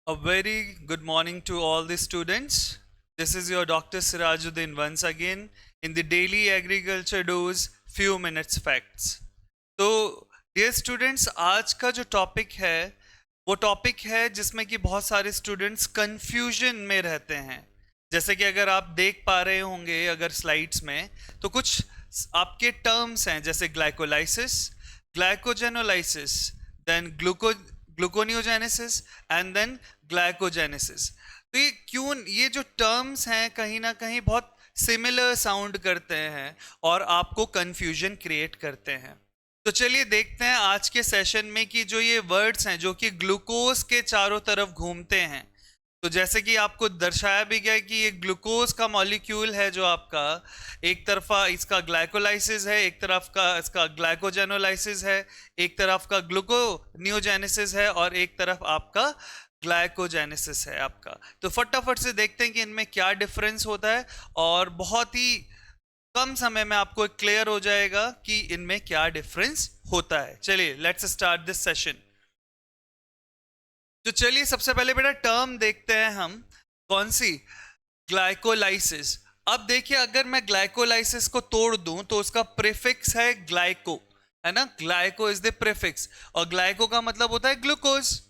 A very good morning to all the students. This is your Dr. Sirajuddin once again in the daily agriculture dose few minutes facts. तो dear students, आज का जो topic है वो topic है जिसमें कि बहुत सारे स्टूडेंट्स कंफ्यूजन में रहते हैं। जैसे कि अगर आप देख पा रहे होंगे अगर स्लाइड्स में, तो कुछ आपके टर्म्स हैं जैसे glycolysis, glycogenolysis, then gluconeogenesis and then glycogenesis. तो ये जो टर्म्स हैं कहीं ना कहीं बहुत सिमिलर साउंड करते हैं और आपको कंफ्यूजन क्रिएट करते हैं। तो चलिए देखते हैं आज के सेशन में कि जो ये वर्ड्स हैं जो कि ग्लूकोज के चारों तरफ घूमते हैं। तो जैसे कि आपको दर्शाया भी गया कि ये ग्लूकोज का मॉलिक्यूल है जो आपका एक तरफा इसका ग्लाइकोलाइसिस है, एक तरफ का इसका ग्लाइकोजेनोलाइसिस है, एक तरफ का ग्लूकोनियोजेनेसिस है और एक तरफ आपका ग्लाइकोजेनेसिस है आपका। तो फटाफट से देखते हैं कि इनमें क्या डिफरेंस होता है और बहुत ही कम समय में आपको क्लियर हो जाएगा कि इनमें क्या डिफरेंस होता है। चलिए लेट्स स्टार्ट दिस सेशन। तो चलिए सबसे पहले बेटा टर्म देखते हैं हम, कौन सी? ग्लाइकोलाइसिस। अब देखिए अगर मैं ग्लाइकोलाइसिस को तोड़ दूं तो उसका प्रीफिक्स है ग्लाइको, है ना? ग्लाइको इज द प्रीफिक्स और ग्लाइको का मतलब होता है ग्लूकोज,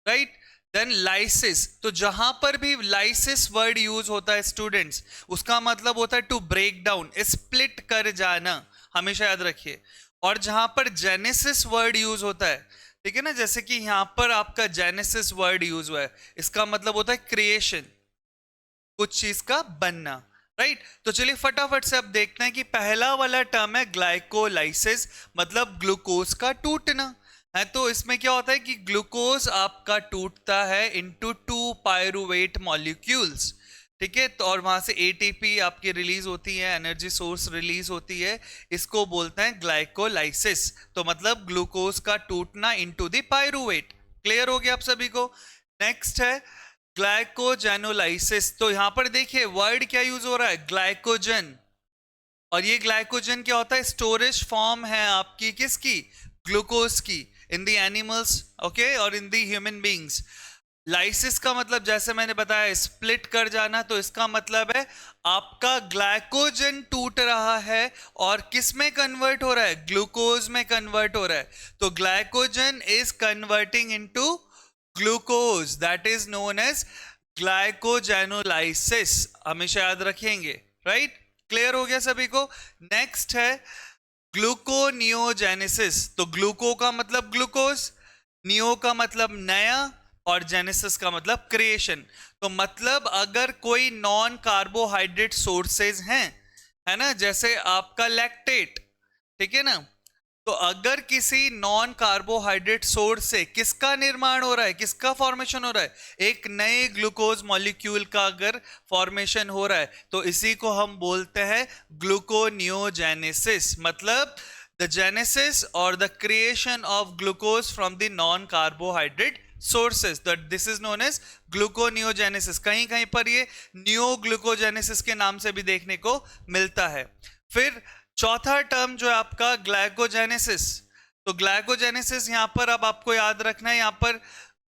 राइट? देन लाइसिस, तो जहां पर भी लाइसिस वर्ड यूज होता है स्टूडेंट्स, उसका मतलब होता है टू ब्रेक डाउन, स्प्लिट कर जाना, हमेशा याद रखिए। और जहां पर जेनेसिस वर्ड यूज होता है, ठीक है ना, जैसे कि यहां पर आपका जेनेसिस वर्ड यूज हुआ है, इसका मतलब होता है क्रिएशन, कुछ चीज का बनना, राइट? तो चलिए फटाफट से अब देखते हैं कि पहला वाला टर्म है ग्लाइकोलाइसिस, मतलब ग्लूकोज का टूटना है। तो इसमें क्या होता है कि ग्लूकोज आपका टूटता है इनटू 2 पायरुवेट मॉलिक्यूल्स, ठीक है? तो और वहां से एटीपी आपकी रिलीज होती है, एनर्जी सोर्स रिलीज होती है, इसको बोलते हैं ग्लाइकोलाइसिस। तो मतलब ग्लूकोज का टूटना इनटू द पायरुवेट। क्लियर हो गया आप सभी को? नेक्स्ट है ग्लाइकोजेनोलाइसिस। तो यहां पर देखिए वर्ड क्या यूज हो रहा है, ग्लाइकोजन। और ये ग्लाइकोजन क्या होता है, स्टोरेज फॉर्म है आपकी किसकी, ग्लूकोज की, इन द एनिमल्स, ओके, और in the human beings. Lysis का मतलब जैसे मैंने बताया स्प्लिट कर जाना, तो इसका मतलब है आपका ग्लाइकोजन टूट रहा है और किस में कन्वर्ट हो रहा है, ग्लूकोज में कन्वर्ट हो रहा है। तो glycogen is converting into glucose, that is known as glycogenolysis, हमेशा याद रखेंगे, राइट? क्लियर हो गया सभी को? नेक्स्ट है ग्लूकोनियोजेनेसिस। तो ग्लूको का मतलब ग्लूकोज, नियो का मतलब नया और जेनेसिस का मतलब क्रिएशन। तो मतलब अगर कोई नॉन कार्बोहाइड्रेट सोर्सेज हैं, है ना, जैसे आपका लैक्टेट, ठीक है ना, तो अगर किसी नॉन कार्बोहाइड्रेट सोर्स से किसका निर्माण हो रहा है, किसका फॉर्मेशन हो रहा है, एक नए ग्लूकोज मॉलिक्यूल का अगर फॉर्मेशन हो रहा है, तो इसी को हम बोलते हैं ग्लूकोनियोजेनेसिस, मतलब द जेनेसिस और the creation of glucose from the non carbohydrate sources, that this is known as gluconeogenesis. कहीं कहीं पर ये नियोग्लूकोजेनेसिस के नाम से भी देखने को मिलता है। फिर चौथा टर्म जो है आपका ग्लाइकोजेनेसिस। तो ग्लाइकोजेनेसिस यहां पर अब आपको याद रखना है, यहां पर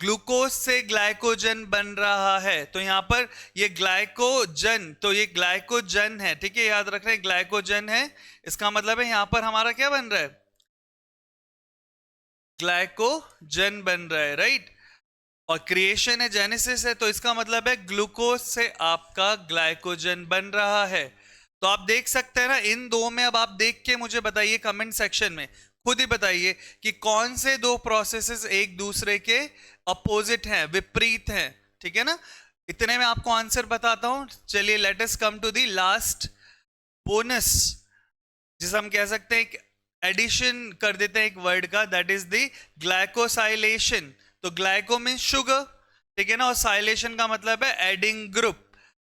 ग्लूकोज से ग्लाइकोजन बन रहा है, तो यहां पर ये ग्लाइकोजन, तो ये ग्लाइकोजन है, ठीक है, याद रखना है ग्लाइकोजन है, इसका मतलब है यहां पर हमारा क्या बन रहा है, ग्लाइकोजन बन रहा है, राइट? और क्रिएशन है, जेनेसिस है, तो इसका मतलब है ग्लूकोज से आपका ग्लाइकोजन बन रहा है। तो आप देख सकते हैं ना इन दो में, अब आप देख के मुझे बताइए कमेंट सेक्शन में, खुद ही बताइए कि कौन से दो प्रोसेसेस एक दूसरे के अपोजिट हैं, विपरीत हैं, ठीक है ना? इतने में आपको आंसर बताता हूं। चलिए let us come to the last bonus, जिसे हम कह सकते हैं एडिशन कर देते हैं एक वर्ड का, दैट इज द ग्लाइकोसाइलेशन। तो ग्लाइको मीन शुगर, ठीक है ना, और साइलेशन का मतलब है एडिंग ग्रुप।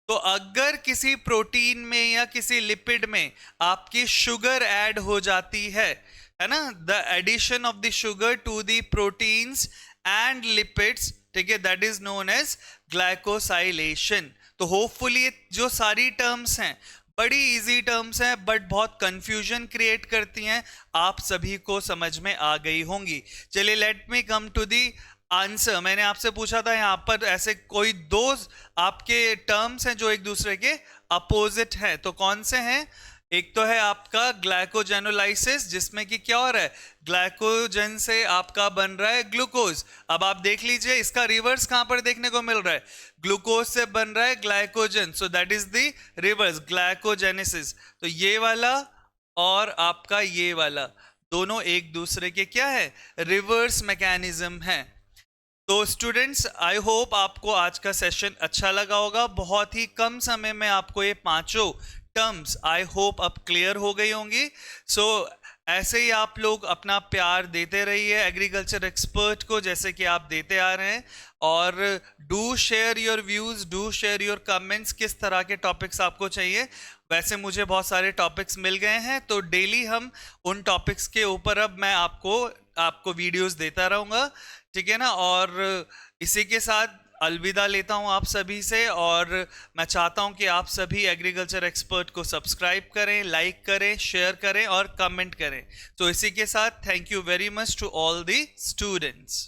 तो अगर किसी प्रोटीन में या किसी लिपिड में आपकी शुगर ऐड हो जाती है ना, the addition of the sugar to the proteins and lipids, ठीक है, that is known as glycosylation. तो होपफुली जो सारी टर्म्स हैं बड़ी इजी टर्म्स हैं बट बहुत कंफ्यूजन क्रिएट करती हैं, आप सभी को समझ में आ गई होंगी। चलिए let me come to the answer, मैंने आपसे पूछा था यहाँ पर ऐसे कोई दो आपके टर्म्स हैं जो एक दूसरे के अपोजिट हैं, तो कौन से हैं? एक तो है आपका ग्लाइकोजेनोलाइसिस, जिसमें कि क्या हो रहा है, ग्लाइकोजन से आपका बन रहा है ग्लूकोज। अब आप देख लीजिए इसका रिवर्स कहां पर देखने को मिल रहा है, ग्लूकोज से बन रहा है glycogen, so that is the reverse, glycogenesis. तो ये वाला और आपका ये वाला दोनों एक दूसरे के क्या है, रिवर्स मैकेनिज्म है। तो स्टूडेंट्स, आई होप आपको आज का सेशन अच्छा लगा होगा। बहुत ही कम समय में आपको ये पांचों टर्म्स आई होप अब क्लियर हो गई होंगी। सो ऐसे ही आप लोग अपना प्यार देते रहिए एग्रीकल्चर एक्सपर्ट को, जैसे कि आप देते आ रहे हैं। और do share your views, do share your comments, किस तरह के टॉपिक्स आपको चाहिए। वैसे मुझे बहुत सारे टॉपिक्स मिल गए हैं, तो डेली हम उन टॉपिक्स के ऊपर अब मैं आपको वीडियोस देता रहूँगा, ठीक है ना। और इसी के साथ अलविदा लेता हूं आप सभी से, और मैं चाहता हूं कि आप सभी एग्रीकल्चर एक्सपर्ट को सब्सक्राइब करें, लाइक करें, शेयर करें और कमेंट करें। तो इसी के साथ thank you very much to all the students.